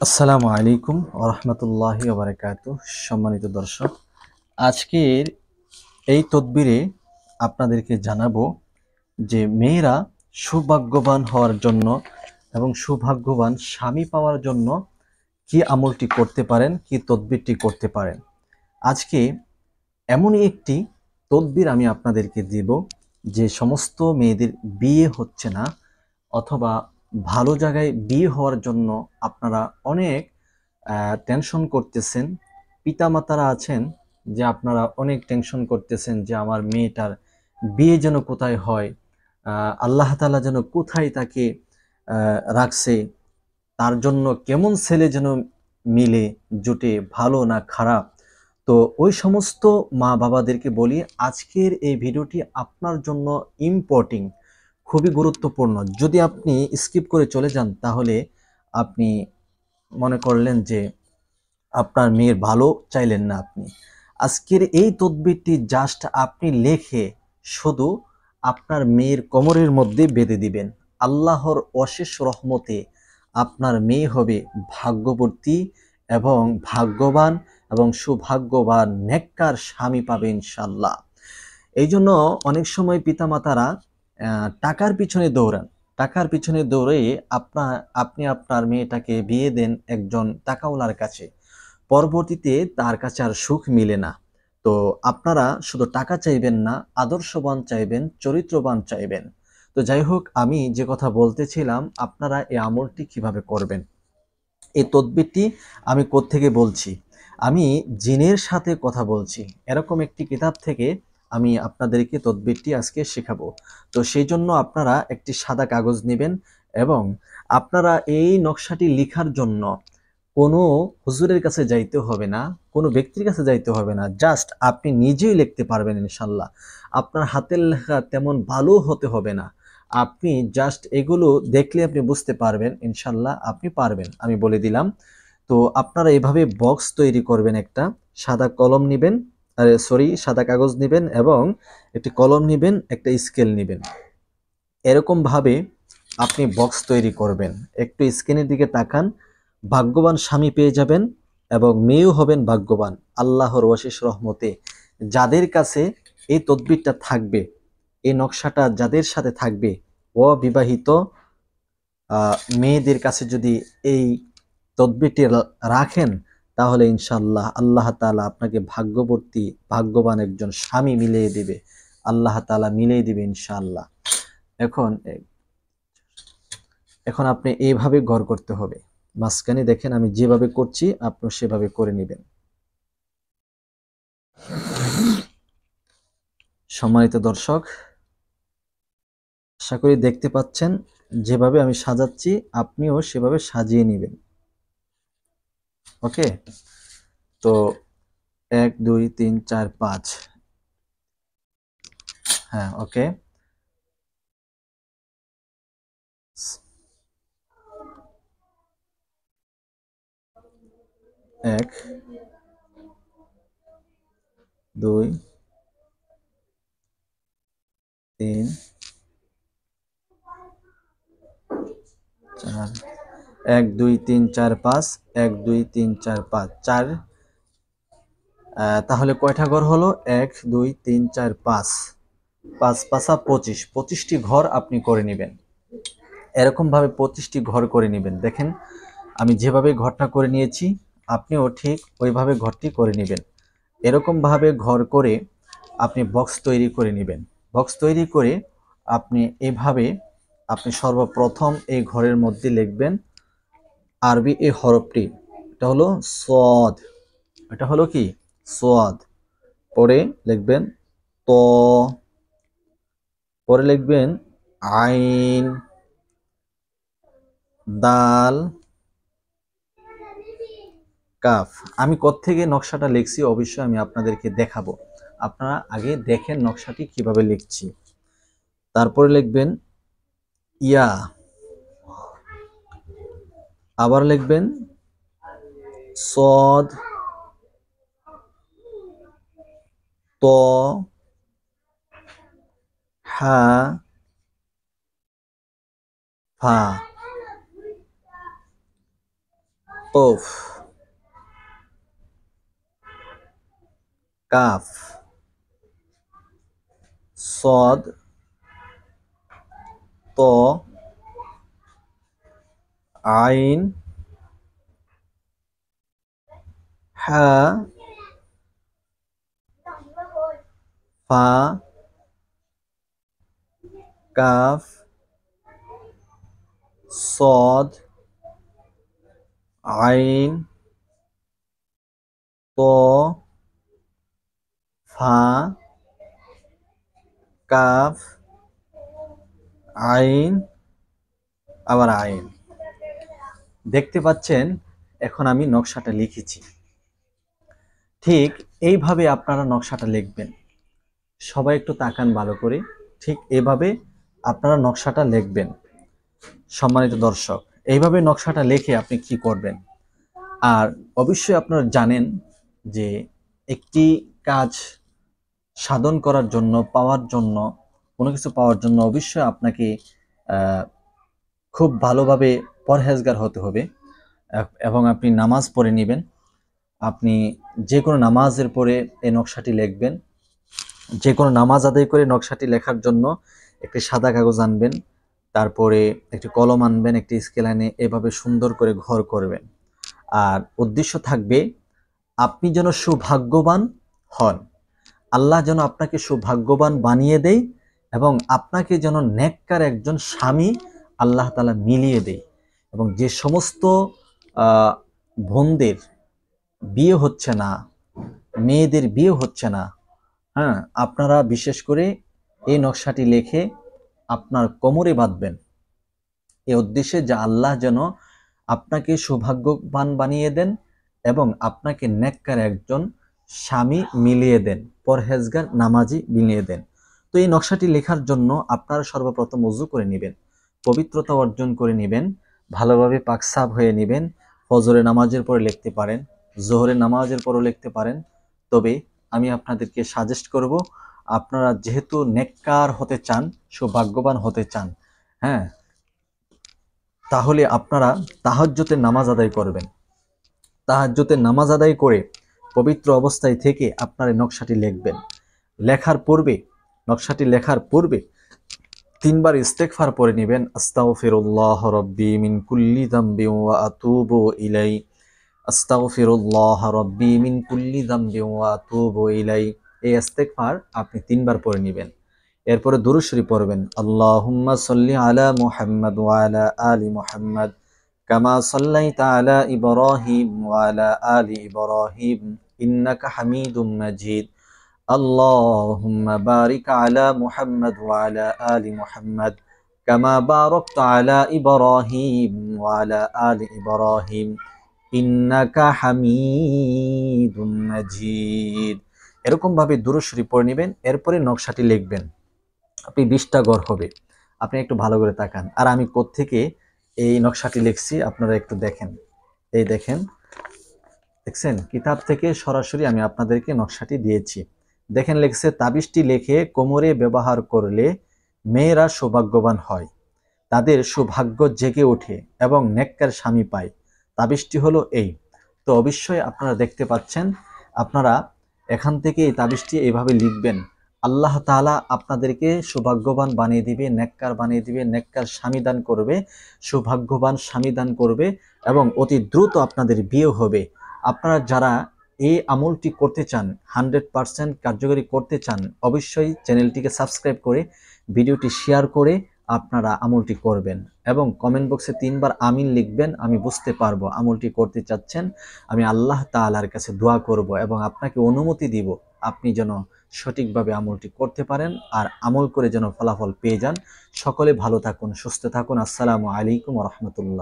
আসসালামু আলাইকুম ওরহমতুল্লাহি ওবারাকাতুহ। সম্মানিত দর্শক, আজকের এই তদবিরে আপনাদেরকে জানাবো যে মেয়েরা সৌভাগ্যবান হওয়ার জন্য এবং সৌভাগ্যবান স্বামী পাওয়ার জন্য কি আমলটি করতে পারেন, কি তদবিরটি করতে পারেন। আজকে এমনই একটি তদবির আমি আপনাদেরকে দিব, যে সমস্ত মেয়েদের বিয়ে হচ্ছে না অথবা ভালো জায়গায় বিয়ে হওয়ার জন্য আপনারা অনেক টেনশন করতেছেন। পিতামাতারা আছেন যে আপনারা অনেক টেনশন করতেছেন যে আমার মেয়েটার বিয়ে যেন কোথায় হয়, আল্লাহ তাআলা যেন কোথায় তাকে রাখছে, তার জন্য কেমন ছেলে যেন মিলে জুটে, ভালো না খারাপ। তো ওই সমস্ত মা বাবাদেরকে বলি, আজকের এই ভিডিওটি আপনার জন্য ইম্পর্টেন্ট, খুবই গুরুত্বপূর্ণ। যদি আপনি স্কিপ করে চলে যান তাহলে আপনি মনে করলেন যে আপনার মেয়ের ভালো চাইলেন না আপনি। আজকের এই তদবিরটি জাস্ট আপনি লেখে শুধু আপনার মেয়ের কোমরের মধ্যে বেঁধে দিবেন। আল্লাহর অশেষ রহমতে আপনার মেয়ে হবে ভাগ্যবতী এবং ভাগ্যবান এবং সৌভাগ্যবান নেককার স্বামী পাবে ইনশাল্লাহ। এই জন্য অনেক সময় পিতামাতারা টাকার পিছনে দৌড়ান। টাকার পিছনে দৌড়ে আপনি আপনার মেয়েটাকে বিয়ে দেন একজন টাকাওয়ালার কাছে, পরবর্তীতে তার কাছে আর সুখ মিলে না। তো আপনারা শুধু টাকা চাইবেন না, আদর্শবান চাইবেন, চরিত্রবান চাইবেন। তো যাই হোক, আমি যে কথা বলতেছিলাম, আপনারা এই আমলটি কিভাবে করবেন, এই তদবিরটি আমি কোত্থেকে বলছি, আমি জিনের সাথে কথা বলছি, এরকম একটি কিতাব থেকে আমি আপনাদেরকে তদবিরটি আজকে শেখাবো। তো সেই জন্য আপনারা একটি সাদা কাগজ নেবেন এবং আপনারা এই নকশাটি লেখার জন্য কোনো হুজুরের কাছে যাইতে হবে না, কোনো ব্যক্তির কাছে যাইতে হবে না, জাস্ট আপনি নিজেই লিখতে পারবেন ইনশাল্লাহ। আপনার হাতের লেখা তেমন ভালো হতে হবে না, আপনি জাস্ট এগুলো দেখলে আপনি বুঝতে পারবেন ইনশাল্লাহ, আপনি পারবেন, আমি বলে দিলাম। তো আপনারা এভাবে বক্স তৈরি করবেন, একটা সাদা কলম নেবেন, সাদা কাগজ নেবেন এবং একটি কলম নেবেন, একটা স্কেল নেবেন। এরকম ভাবে আপনি বক্স তৈরি করবেন। একটু স্ক্রিনের দিকে তাকান, ভাগ্যবান স্বামী পেয়ে যাবেন এবং মেয়েও হবেন ভাগ্যবান আল্লাহর অশেষ রহমতে। যাদের কাছে এই তদবিরটা থাকবে, এই নকশাটা যাদের সাথে থাকবে, অবিবাহিত মেয়েদের কাছে যদি এই তদবিরটি রাখেন, তাহলে ইনশাআল্লাহ আল্লাহ তাআলা আপনাকে ভাগ্যবতী ভাগ্যবান একজন স্বামী মিলিয়ে দিবে, আল্লাহ তাআলা মিলিয়ে দিবে ইনশাআল্লাহ। এখন এখন আপনি এইভাবে ঘর করতে হবে। মাঝখানে দেখেন আমি যেভাবে করছি, আপনি সেভাবে করে নেবেন। সম্মানিত দর্শক, আশা করি দেখতে পাচ্ছেন যেভাবে আমি সাজাচ্ছি, আপনিও সেভাবে সাজিয়ে নেবেন। ওকে, তো 1 2 3 4 5, হ্যাঁ ওকে। 1 2 3 4, 1 2 3 4 5, 1 2 3 4 5, 4। তাহলে কয়টা ঘর হলো? 1 2 3 4 5, 5 5 25, 25টি ঘর আপনি করে নেবেন। এরকম ভাবে 25টি ঘর করে নেবেন। দেখেন আমি যেভাবে ঘরটা করে নিয়েছি, আপনিও ঠিক ওইভাবে ঘরটি করে নেবেন। এরকম ভাবে ঘর করে আপনি বক্স তৈরি করে নেবেন। বক্স তৈরি করে আপনি এভাবে, আপনি সর্বপ্রথম এই ঘরের মধ্যে লিখবেন আরবি এই হরফটি, এটা হলো সদ, এটা হলো কি সদ। পরে লিখবেন ত, পরে লিখবেন আইন, দাল, কাফ। আমি কোত্থেকে নকশাটা লিখছি অবশ্যই আমি আপনাদেরকে দেখাবো, আপনারা আগে দেখেন নকশাটি কিভাবে লিখছি। তারপরে লিখবেন ইয়া, আবার লিখবেন সদ, ত, হা, ফা, ত, কফ, কাফ, সদ, ত, আইন, হা, ফা, কাফ, সদ, আইন, ত, ফা, কাফ, আইন, আবার আইন। দেখতে পাচ্ছেন এখন আমি নকশাটা লিখেছি। ঠিক এইভাবে আপনারা নকশাটা লিখবেন। সবাই একটু তাকান ভালো করে। ঠিক এভাবে আপনারা নকশাটা লিখবেন। সম্মানিত দর্শক, এইভাবে নকশাটা লিখে আপনি কি করবেন? আর অবশ্যই আপনারা জানেন যে একটি কাজ সাধন করার জন্য, পাওয়ার জন্য, কোনো কিছু পাওয়ার জন্য অবশ্যই আপনাকে খুব ভালোভাবে পরহেজগার হতে হবে এবং আপনি নামাজ পড়ে নেবেন। আপনি যে কোনো নামাজের পরে এই নকশাটি লিখবেন। যে কোনো নামাজ আদায় করে নকশাটি লেখার জন্য একটি সাদা কাগজ আনবেন, তারপরে একটি কলম আনবেন, একটি স্কেল এনে এভাবে সুন্দর করে ঘর করবেন। আর উদ্দেশ্য থাকবে আপনি যেন সৌভাগ্যবান হন, আল্লাহ যেন আপনাকে সৌভাগ্যবান বানিয়ে দেয় এবং আপনাকে যেন নেককার একজন স্বামী আল্লাহ তাআলা মিলিয়ে দেয়। এবং যে সমস্ত বোনদের বিয়ে হচ্ছে না, মেয়েদের বিয়ে হচ্ছে না, হ্যাঁ, আপনারা বিশেষ করে এই নকশাটি লিখে আপনার কোমরে বাঁধবেন, এই উদ্দেশ্যে যে আল্লাহ যেন আপনাকে সৌভাগ্যবান বানিয়ে দেন এবং আপনাকে নেককার একজন স্বামী মিলিয়ে দেন, পরহেজগার নামাজি মিলিয়ে দেন। তো এই নকশাটি লেখার জন্য আপনারা সর্বপ্রথম ওযু করে নেবেন, পবিত্রতা অর্জন করে নেবেন, ভালোভাবে পাক সাফ হয়ে নেবেন। ফজরের নামাজের পরে লিখতে পারেন, জোহরের নামাজের পরেও লিখতে পারেন। তবে আমি আপনাদেরকে সাজেস্ট করব, আপনারা যেহেতু নেককার হতে চান, সৌভাগ্যবান হতে চান, হ্যাঁ, তাহলে আপনারা তাহাজ্জুদের নামাজ আদায় করবেন। তাহাজ্জুদের নামাজ আদায় করে পবিত্র অবস্থায় থেকে আপনারা নকশাটি লিখবেন। নকশাটি লেখার পূর্বে 3 বার ইস্তেগফার পড়ে নেবেন। আস্তাগফিরুল্লাহ রাব্বি মিন কুল্লি যামবি ওয়া আতুবু ইলাই, আস্তাগফিরুল্লাহ রাব্বি মিন কুল্লি যামবি ওয়া আতুবু ইলাই। এই ইস্তেগফার আপনি 3 বার পড়ে নেবেন। এরপরে দুরূদ শরীফ পড়বেন, আল্লাহুম্মা সাল্লি আলা মুহাম্মাদ ওয়া আলা আলি মুহাম্মাদ কামা সাল্লাইতা আলা ইব্রাহিম ওয়া আলা আলি ইব্রাহিম ইন্নাকা হামিদুম মাজিদ। আল্লাহুম্মা বারিক আলা মুহাম্মাদ ওয়া আলা আলি মুহাম্মাদ কামা বারাকতা আলা ইব্রাহিম ওয়া আলা আলি ইব্রাহিম ইন্নাকা হামিদুম মাজিদ। এরকম ভাবে দুরূদ শরীফ পড়ে নেবেন। এরপরে নকশাটি লিখবেন। আপনি 20টা ঘর হবে। আপনি একটু ভালো করে তাকান। আর আমি কোত্থেকে এই নকশাটি লিখছি আপনারা একটু দেখেন। এই দেখেন, দেখছেন, কিতাব থেকে সরাসরি আমি আপনাদেরকে নকশাটি দিয়েছি। দেখেন লিখছে, তাবিজটি লিখে কোমরে ব্যবহার করলে মেয়েরা সৌভাগ্যবান হয়, তাদের সৌভাগ্য জেগে ওঠে এবং নেককার স্বামী পায়। তাবিজটি হলো এই। তো অবশ্যই আপনারা দেখতে পাচ্ছেন, আপনারা এখান থেকে এই তাবিজটি এইভাবে লিখবেন। আল্লাহ তাআলা আপনাদেরকে সৌভাগ্যবান বানিয়ে দিবে, নেককার বানিয়ে দিবে, নেককার স্বামী দান করবে, সৌভাগ্যবান স্বামী দান করবে এবং অতি দ্রুত আপনাদের বিয়ে হবে। আপনারা যারা এই আমলটি করতে চান, 100% কার্যকরী করতে চান, অবশ্যই চ্যানেলটিকে সাবস্ক্রাইব করে ভিডিওটি শেয়ার করে আপনারা আমলটি করবেন এবং কমেন্ট বক্সে 3 বার আমিন লিখবেন। আমি বুঝতে পারবো আমলটি করতে চাচ্ছেন। আমি আল্লাহ তাআলার কাছে দোয়া করব এবং আপনাকে অনুমতি দিব আপনি যেন সঠিকভাবে আমলটি করতে পারেন আর আমল করে যেন ফলাফল পেয়ে যান। সকলে ভালো থাকুন, সুস্থ থাকুন। আসসালামু আলাইকুম ওয়া রাহমাতুল্লাহ।